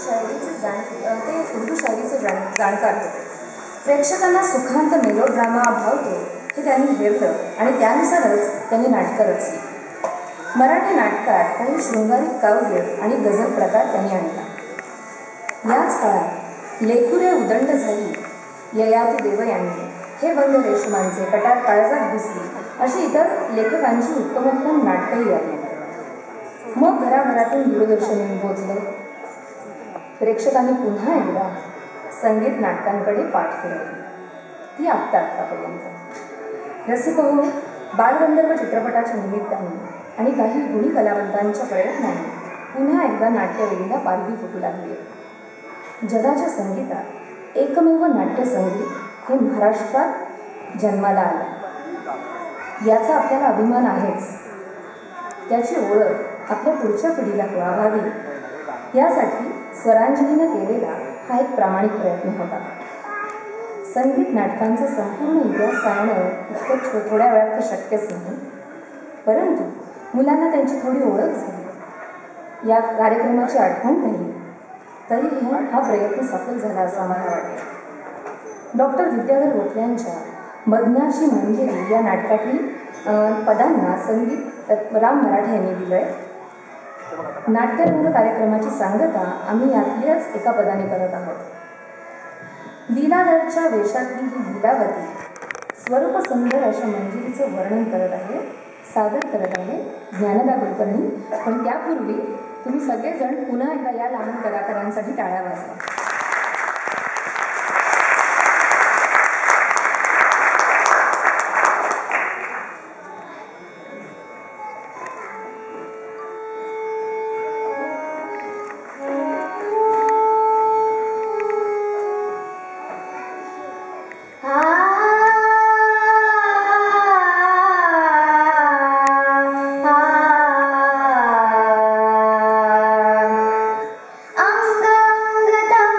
उर्दू शायरीचे जाणकार होते. प्रेक्षकांना सुखांत मेलोड्रामा भावतो हे त्यांनी हेरलं आणि त्यानुसारच त्यांनी नाटकं रचली. मराठी नाटकात काही शृंगारिक काव्य आणि गझल प्रकार त्यांनी आणला. याच काळात लेखुरे उदंड झाली, ययाती देवयानी, हे बंद रेशमांचे, कटार काळजात घुसली अशी इतर लेखकांची उत्तमोत्तम नाटकंही आली. मग घराघरातून दूरदर्शन पोचलं. प्रेक्षकांनी पुन्हा एकदा संगीत नाटकांकडे पाठ फिरवली. ती आत्तापर्यंत. रसिक हो, बालगंधर्व चित्रपटाच्या निमित्ताने आणि काही गुणी कलावंतांच्या प्रयत्नाने पुन्हा एकदा नाट्यवेदीला पालवी फुटू लागली. जगाच्या संगीतात एकमेव नाट्यसंगीत हे महाराष्ट्रात जन्माला आलं. याचा आपल्याला अभिमान आहेच. त्याची ओळख आपल्या पुढच्या पिढीला व्हावी यासाठी स्वरांजलीनं केलेला हा एक प्रामाणिक प्रयत्न होता. संगीत नाटकांचा संपूर्ण इतिहास सांगणं इतकं थोड्या वेळात तर शक्यच नाही, परंतु मुलांना त्यांची थोडी ओळख झाली, या कार्यक्रमाची आठवण राहिली, तरी हा प्रयत्न सफल झाला असं आम्हाला वाटतं. डॉक्टर विद्याधर गोखल्यांच्या मदनाची मंजिरी या नाटकातील पदांना संगीत राम मराठे यांनी दिलंय. नाट्यरंग कार्यक्रमाची सांगता आम्ही यातल्याच एका पदाने करत आहोत. लीलाधरच्या वेशातली ही लीलावती स्वरूप सुंदर अशा मंजिरीचं वर्णन करत आहे, सादर करत आहे ज्ञानदा कुलकर्णी. पण त्यापूर्वी तुम्ही सगळेजण पुन्हा एकदा या लहान कलाकारांसाठी टाळ्या वाजवा. अंग अंग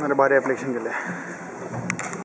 मला भारी ॲप्लिकेशन केलं आहे.